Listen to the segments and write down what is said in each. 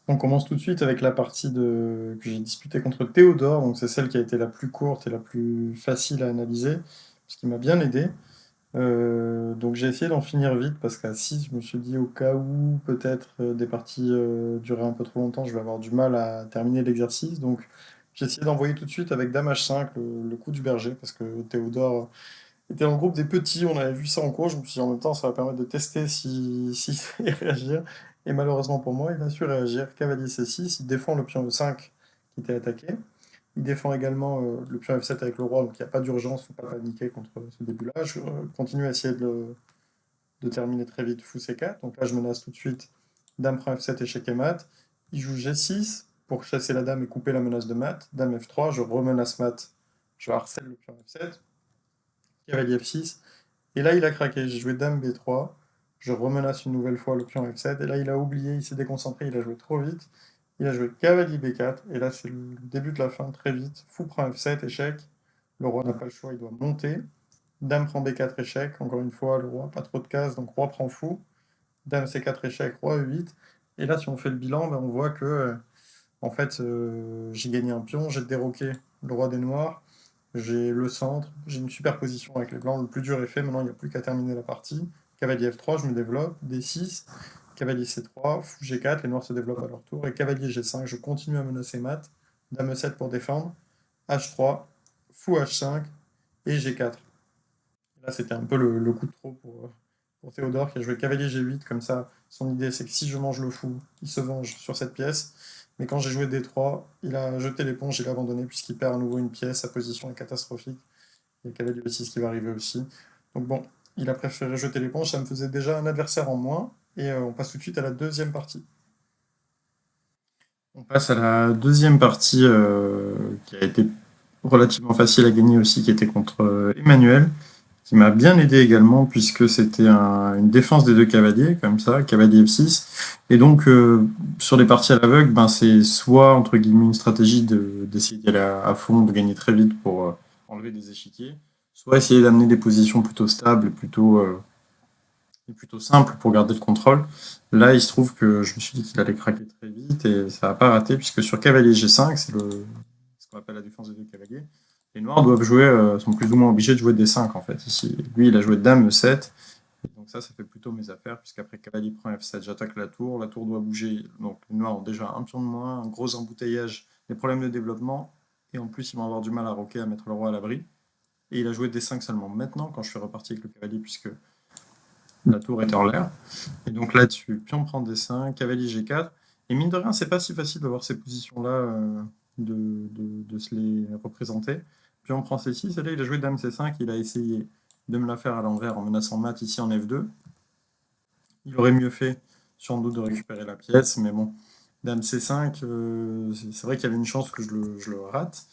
On commence tout de suite avec la partie que j'ai disputée contre Théodore, donc c'est celle qui a été la plus courte et la plus facile à analyser, ce qui m'a bien aidé. Donc j'ai essayé d'en finir vite parce qu'à 6, je me suis dit au cas où peut-être des parties duraient un peu trop longtemps, je vais avoir du mal à terminer l'exercice. Donc j'ai essayé d'envoyer tout de suite avec Dame H5 le coup du berger parce que Théodore était dans le groupe des petits, on avait vu ça en cours, je me suis dit en même temps ça va permettre de tester si sait réagir. Et malheureusement pour moi, il a su réagir. Cavalier C6, il défend le pion E5 qui était attaqué. Il défend également le pion F7 avec le roi, donc il n'y a pas d'urgence, faut pas paniquer contre ce début-là. Je continue à essayer de terminer très vite fou C4. Donc là je menace tout de suite Dame prend F7 échec et mat. Il joue G6 pour chasser la dame et couper la menace de mat. Dame F3, je remenace mat, je harcèle le pion F7. Cavalier F6. Et là, il a craqué. J'ai joué Dame B3. Je remenace une nouvelle fois le pion F7. Et là, il a oublié, il s'est déconcentré, il a joué trop vite. Il a joué cavalier B4. Et là, c'est le début de la fin, très vite. Fou prend F7, échec. Le roi n'a pas le choix, il doit monter. Dame prend B4, échec. Encore une fois, le roi, pas trop de cases, donc roi prend fou. Dame C4, échec. Roi E8. Et là, si on fait le bilan, ben, on voit que en fait, j'ai gagné un pion, j'ai déroqué le roi des noirs, j'ai le centre, j'ai une superposition avec les blancs. Le plus dur est fait, maintenant il n'y a plus qu'à terminer la partie. Cavalier F3, je me développe, D6, cavalier C3, fou G4, les noirs se développent à leur tour, et cavalier G5, je continue à menacer mat, dame E7 pour défendre, H3, fou H5 et G4. Là, c'était un peu le coup de trop pour Théodore qui a joué cavalier G8. Comme ça, son idée, c'est que si je mange le fou, il se venge sur cette pièce. Mais quand j'ai joué D3, il a jeté l'éponge, il a abandonné puisqu'il perd à nouveau une pièce. Sa position est catastrophique. Il y a cavalier E6 qui va arriver aussi. Donc bon, il a préféré jeter l'éponge. Ça me faisait déjà un adversaire en moins. Et on passe tout de suite à la deuxième partie. On passe à la deuxième partie qui a été relativement facile à gagner aussi, qui était contre Emmanuel, qui m'a bien aidé également, puisque c'était une défense des deux cavaliers, comme ça, cavalier F6. Et donc, sur les parties à l'aveugle, ben, c'est soit, entre guillemets, une stratégie d'essayer d'y aller à fond, de gagner très vite pour enlever des échiquiers, soit essayer d'amener des positions plutôt stables, plutôt simples pour garder le contrôle. Là, il se trouve que je me suis dit qu'il allait craquer très vite, et ça n'a pas raté, puisque sur cavalier G5, c'est ce qu'on appelle la défense des deux cavaliers, les noirs doivent jouer, sont plus ou moins obligés de jouer D5 en fait. Ici, lui, il a joué Dame E7. Donc ça fait plutôt mes affaires, puisqu'après cavalier prend F7, j'attaque la tour doit bouger. Donc les noirs ont déjà un pion de moins, un gros embouteillage, des problèmes de développement, et en plus ils vont avoir du mal à roquer, à mettre le roi à l'abri. Et il a joué D5 seulement maintenant, quand je suis reparti avec le cavalier, puisque la tour était en l'air. Et donc là-dessus, pion prend D5, cavalier G4. Et mine de rien, c'est pas si facile de voir ces positions-là, de se les représenter. Pion prend C6, et là il a joué Dame C5, il a essayé de me la faire à l'envers en menaçant mat ici en F2. Il aurait mieux fait sans doute de récupérer la pièce, mais bon, Dame C5, c'est vrai qu'il y avait une chance que je le rate,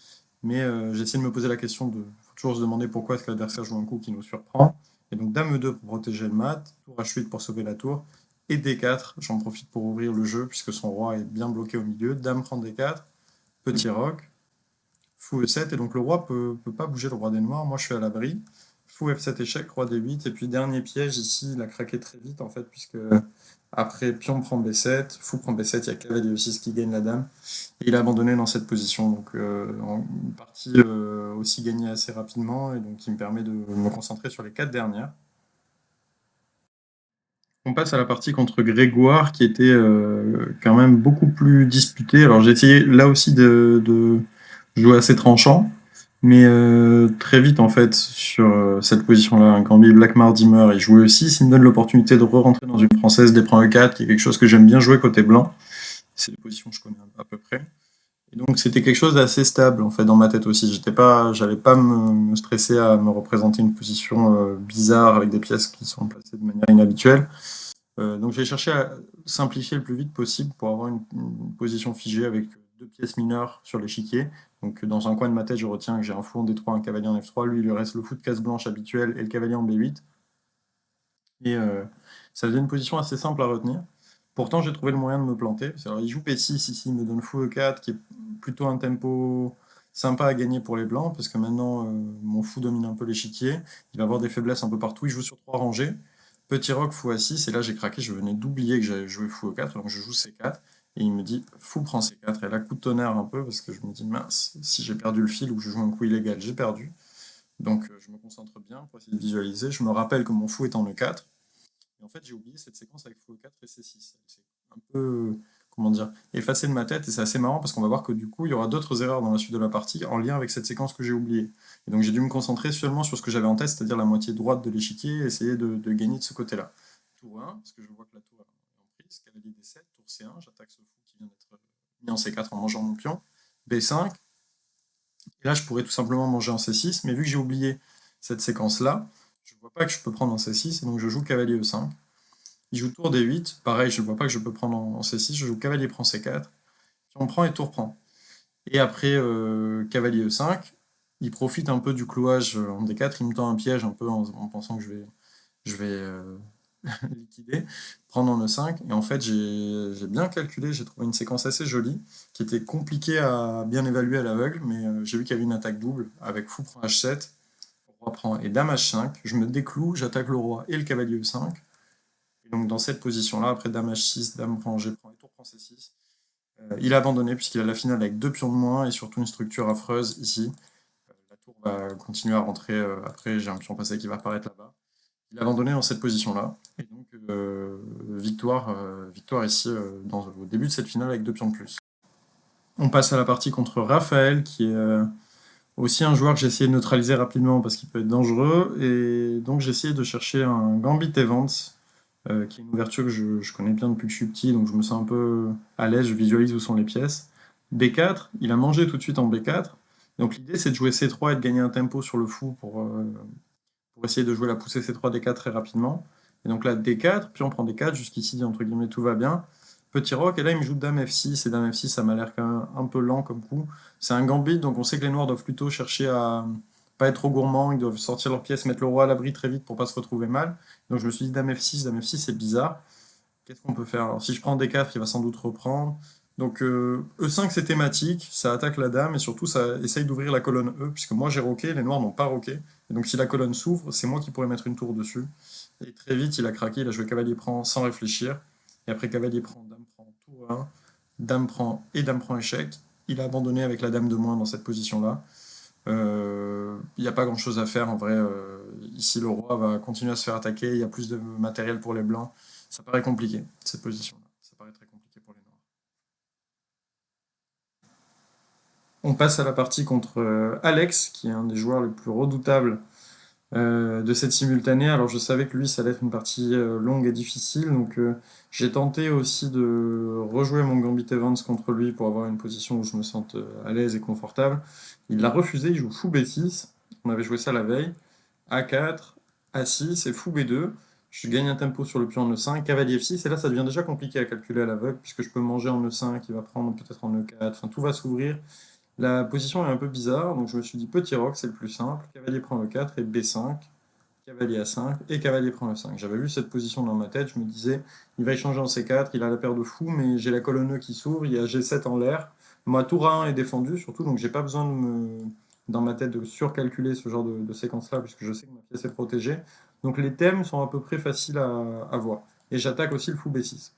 mais j'ai essayé de me poser la question de faut toujours se demander pourquoi est-ce que l'adversaire joue un coup qui nous surprend. Et donc Dame E2 pour protéger le mat, tour H8 pour sauver la tour, et D4, j'en profite pour ouvrir le jeu puisque son roi est bien bloqué au milieu. Dame prend D4, petit roc, fou E7, et donc le roi peut pas bouger le roi des noirs, moi je suis à l'abri. Fou F7 échec, roi D8, et puis dernier piège ici, il a craqué très vite en fait, puisque après pion prend B7, fou prend B7, il y a cavalier E6 qui gagne la dame, et il a abandonné dans cette position, donc une partie aussi gagnée assez rapidement, et donc qui me permet de me concentrer sur les quatre dernières. On passe à la partie contre Grégoire, qui était quand même beaucoup plus disputée. Alors j'ai essayé là aussi de jouer assez tranchant, mais très vite en fait sur cette position-là, quand Black Mardi meurt et jouer E6, il me donne l'opportunité de re-rentrer dans une française des prend E4, qui est quelque chose que j'aime bien jouer côté blanc. C'est des positions que je connais à peu près. Et donc c'était quelque chose d'assez stable en fait dans ma tête aussi. J'allais pas me stresser à me représenter une position bizarre avec des pièces qui sont placées de manière inhabituelle. Donc j'ai cherché à simplifier le plus vite possible pour avoir une position figée avec deux pièces mineures sur l'échiquier. Donc dans un coin de ma tête, je retiens que j'ai un fou en D3, un cavalier en F3. Lui, il lui reste le fou de case blanche habituel et le cavalier en B8. Et ça faisait une position assez simple à retenir. Pourtant, j'ai trouvé le moyen de me planter. Alors, il joue P6 ici, il me donne fou E4, qui est plutôt un tempo sympa à gagner pour les blancs, parce que maintenant, mon fou domine un peu l'échiquier. Il va avoir des faiblesses un peu partout. Il joue sur trois rangées. Petit roc, fou A6, et là j'ai craqué, je venais d'oublier que j'avais joué fou E4, donc je joue C4. et il me dit fou prend C4. Et là, coup de tonnerre un peu, parce que je me dis mince, si j'ai perdu le fil ou que je joue un coup illégal, j'ai perdu. Donc je me concentre bien pour essayer de visualiser. Je me rappelle que mon fou est en E4. Et en fait, j'ai oublié cette séquence avec fou E4 et C6. C'est un peu, comment dire, effacé de ma tête et c'est assez marrant parce qu'on va voir que du coup, il y aura d'autres erreurs dans la suite de la partie en lien avec cette séquence que j'ai oubliée. Et donc j'ai dû me concentrer seulement sur ce que j'avais en tête, c'est-à-dire la moitié droite de l'échiquier et essayer de gagner de ce côté-là. Tour 1, parce que je vois que la tour est en prise, cavalier D7, tour C1, j'attaque ce fou qui vient d'être mis en C4 en mangeant mon pion, B5, et là je pourrais tout simplement manger en C6, mais vu que j'ai oublié cette séquence-là, je ne vois pas que je peux prendre en C6, et donc je joue cavalier E5. Il joue tour D8, pareil, je ne vois pas que je peux prendre en C6, je joue cavalier prend C4, puis on prend et tour prend. Et après cavalier E5, il profite un peu du clouage en D4, il me tend un piège un peu en pensant que je vais liquider, prendre en E5, et en fait j'ai bien calculé, j'ai trouvé une séquence assez jolie, qui était compliquée à bien évaluer à l'aveugle, mais j'ai vu qu'il y avait une attaque double, avec fou prend H7, roi prend et dame H5, je me décloue, j'attaque le roi et le cavalier E5, et donc dans cette position-là, après dame H6, dame prend G prend et tour prend C6, il a abandonné puisqu'il a la finale avec deux pions de moins et surtout une structure affreuse ici. La tour va continuer à rentrer après, j'ai un pion passé qui va apparaître là-bas. Il a abandonné dans cette position-là. Et donc victoire ici au début de cette finale avec deux pions de plus. On passe à la partie contre Raphaël qui est aussi un joueur que j'ai essayé de neutraliser rapidement parce qu'il peut être dangereux. Et donc j'ai essayé de chercher un Gambit Evans qui est une ouverture que je connais bien depuis que je suis petit, donc je me sens un peu à l'aise, je visualise où sont les pièces. B4, il a mangé tout de suite en B4. Donc l'idée c'est de jouer C3 et de gagner un tempo sur le fou pour essayer de jouer la poussée C3 D4 très rapidement. Et donc là D4, puis on prend D4, jusqu'ici entre guillemets tout va bien. Petit roc, et là il me joue Dame F6, et Dame F6 ça m'a l'air quand même un peu lent comme coup. C'est un gambit, donc on sait que les noirs doivent plutôt chercher à pas être trop gourmands, ils doivent sortir leurs pièces, mettre le roi à l'abri très vite pour pas se retrouver mal. Donc je me suis dit Dame F6 c'est bizarre. Qu'est-ce qu'on peut faire? Alors si je prends D4, il va sans doute reprendre. Donc E5 c'est thématique, ça attaque la dame et surtout ça essaye d'ouvrir la colonne E, puisque moi j'ai roqué, les noirs n'ont pas roqué. Et donc si la colonne s'ouvre, c'est moi qui pourrais mettre une tour dessus. Et très vite il a craqué, il a joué cavalier prend sans réfléchir. Et après cavalier prend, tour 1, dame prend et dame prend échec. Il a abandonné avec la dame de moins dans cette position-là. Il n'y a pas grand-chose à faire en vrai. Ici le roi va continuer à se faire attaquer, il y a plus de matériel pour les blancs. Ça paraît compliqué, cette position-là. Ça paraît très compliqué pour les noirs. On passe à la partie contre Alex, qui est un des joueurs les plus redoutables de cette simultanée. Alors je savais que lui, ça allait être une partie longue et difficile, donc j'ai tenté aussi de rejouer mon Gambit Evans contre lui pour avoir une position où je me sente à l'aise et confortable. Il l'a refusé, il joue fou B6. On avait joué ça la veille. A4, A6 et fou B2. Je gagne un tempo sur le pion en E5, cavalier F6, et là ça devient déjà compliqué à calculer à l'aveugle, puisque je peux manger en E5, il va prendre peut-être en E4, enfin tout va s'ouvrir. La position est un peu bizarre, donc je me suis dit petit roc, c'est le plus simple, cavalier prend E4 et B5, cavalier A5 et cavalier prend E5. J'avais vu cette position dans ma tête, je me disais, il va échanger en C4, il a la paire de fous, mais j'ai la colonne E qui s'ouvre, il y a G7 en l'air. Moi, tour A1 est défendu surtout, donc j'ai pas besoin dans ma tête de surcalculer ce genre de séquence-là, puisque je sais que ma pièce est protégée. Donc les thèmes sont à peu près faciles à voir. Et j'attaque aussi le fou B6.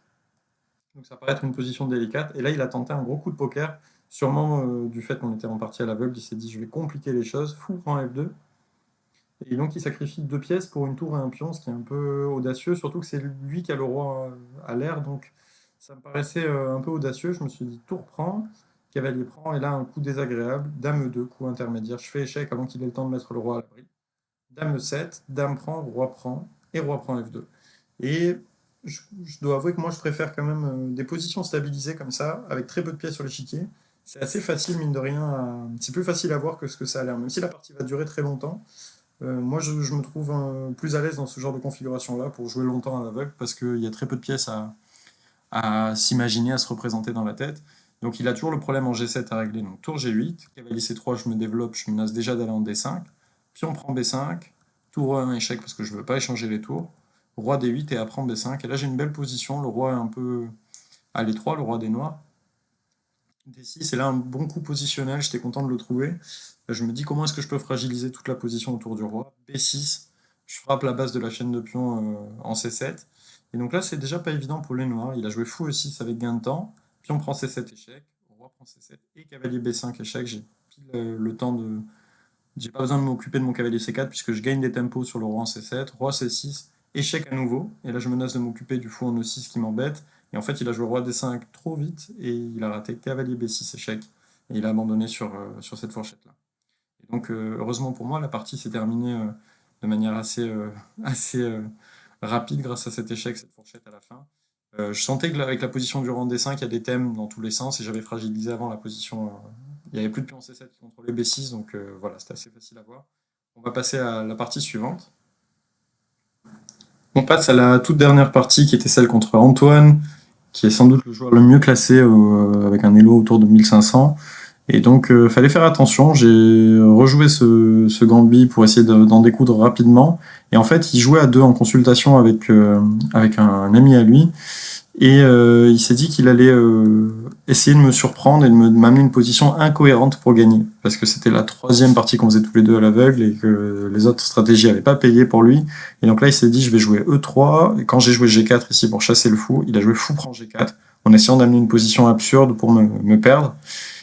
Donc ça paraît être une position délicate. Et là, il a tenté un gros coup de poker, sûrement du fait qu'on était en partie à l'aveugle. Il s'est dit, je vais compliquer les choses. Fou prend F2. Et donc, il sacrifie deux pièces pour une tour et un pion, ce qui est un peu audacieux, surtout que c'est lui qui a le roi à l'air. Donc, ça me paraissait un peu audacieux. Je me suis dit, tour prend, cavalier prend. Et là, un coup désagréable. Dame E2, coup intermédiaire. Je fais échec avant qu'il ait le temps de mettre le roi à l'abri. Dame E7, dame prend, et roi prend F2. Et je dois avouer que moi, je préfère quand même des positions stabilisées comme ça, avec très peu de pièces sur l'échiquier. C'est assez facile, mine de rien. C'est plus facile à voir que ce que ça a l'air. Même si la partie va durer très longtemps, moi, je me trouve plus à l'aise dans ce genre de configuration-là pour jouer longtemps à l'aveugle, parce qu'il y a très peu de pièces à s'imaginer, à se représenter dans la tête. Donc il a toujours le problème en G7 à régler. Donc tour G8, cavalier C3, je me développe, je menace déjà d'aller en D5. Puis on prend B5, tour E1 échec parce que je ne veux pas échanger les tours. Roi D8 et après B5. Et là j'ai une belle position, le roi est un peu à l'étroit, le roi des noirs. D6, c'est là un bon coup positionnel, j'étais content de le trouver. Je me dis comment est-ce que je peux fragiliser toute la position autour du roi. B6, je frappe la base de la chaîne de pions en C7. Et donc là, c'est déjà pas évident pour les noirs. Il a joué fou E6 avec gain de temps. pion prend C7 échec, roi prend C7 et cavalier B5 échec. J'ai pile le temps de. J'ai pas besoin de m'occuper de mon cavalier C4 puisque je gagne des tempos sur le roi en C7, roi C6, échec à nouveau. Et là, je menace de m'occuper du fou en E6 qui m'embête. Et en fait, il a joué roi D5 trop vite et il a raté cavalier B6 échec. Et il a abandonné sur cette fourchette-là. Et donc, heureusement pour moi, la partie s'est terminée de manière assez rapide grâce à cet échec, cette fourchette à la fin. Je sentais qu'avec la position du rang D5, il y a des thèmes dans tous les sens et j'avais fragilisé avant la position. Il n'y avait plus de pion C7 qui contrôlait B6, donc voilà, c'était assez facile à voir. On va passer à la partie suivante. On passe à la toute dernière partie qui était celle contre Antoine, qui est sans doute le joueur le mieux classé avec un elo autour de 1500. Et donc, fallait faire attention. J'ai rejoué ce Gambit pour essayer d'en découdre rapidement. Et en fait, il jouait à deux en consultation avec un ami à lui. Et il s'est dit qu'il allait essayer de me surprendre et de m'amener une position incohérente pour gagner. Parce que c'était la troisième partie qu'on faisait tous les deux à l'aveugle et que les autres stratégies n'avaient pas payé pour lui. Et donc là, il s'est dit, je vais jouer E3. Et quand j'ai joué G4 ici pour chasser le fou, il a joué fou prend G4 en essayant d'amener une position absurde pour me perdre.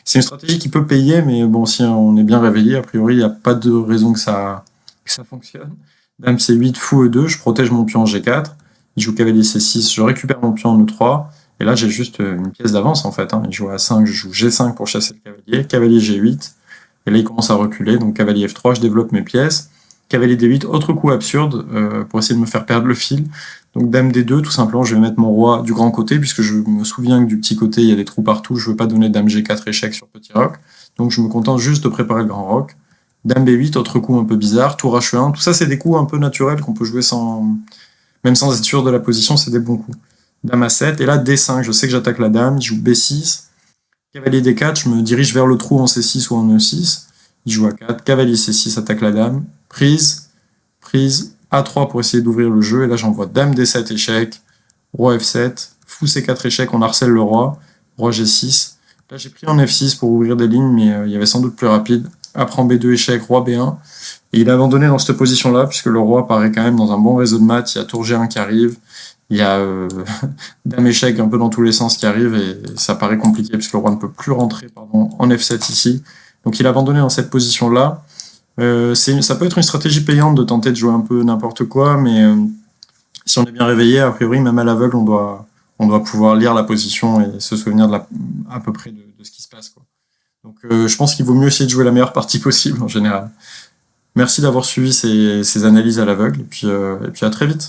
C'est une stratégie qui peut payer, mais bon, si on est bien réveillé, a priori, il n'y a pas de raison que ça fonctionne. Dame C8, fou E2, je protège mon pion en G4. Il joue cavalier C6, je récupère mon pion en E3. Et là, j'ai juste une pièce d'avance, en fait. Il joue A5, je joue G5 pour chasser le cavalier. Cavalier G8. Et là, il commence à reculer. Donc, cavalier F3, je développe mes pièces. Cavalier D8, autre coup absurde pour essayer de me faire perdre le fil. Donc, dame D2, tout simplement, je vais mettre mon roi du grand côté, puisque je me souviens que du petit côté, il y a des trous partout. Je veux pas donner dame G4 échec sur petit roc. Donc, je me contente juste de préparer le grand roc. Dame B8, autre coup un peu bizarre. Tour H1. Tout ça, c'est des coups un peu naturels qu'on peut jouer même sans être sûr de la position, c'est des bons coups. Dame A7, et là D5, je sais que j'attaque la dame, il joue B6, cavalier D4, je me dirige vers le trou en C6 ou en E6, il joue A4, cavalier C6, attaque la dame, prise, A3 pour essayer d'ouvrir le jeu, et là j'envoie dame D7 échec, roi F7, fou C4 échec, on harcèle le roi G6, là j'ai pris en F6 pour ouvrir des lignes, mais il y avait sans doute plus rapide, A prend B2 échec, roi B1, et il a abandonné dans cette position-là, puisque le roi paraît quand même dans un bon réseau de maths. Il y a tour G1 qui arrive, il y a dame échec un peu dans tous les sens qui arrive, et ça paraît compliqué, puisque le roi ne peut plus rentrer en F7 ici. Donc il a abandonné dans cette position-là. Ça peut être une stratégie payante de tenter de jouer un peu n'importe quoi, mais si on est bien réveillé, a priori, même à l'aveugle, on doit pouvoir lire la position et se souvenir à peu près de ce qui se passe, quoi. Donc je pense qu'il vaut mieux essayer de jouer la meilleure partie possible en général. Merci d'avoir suivi ces analyses à l'aveugle et puis à très vite.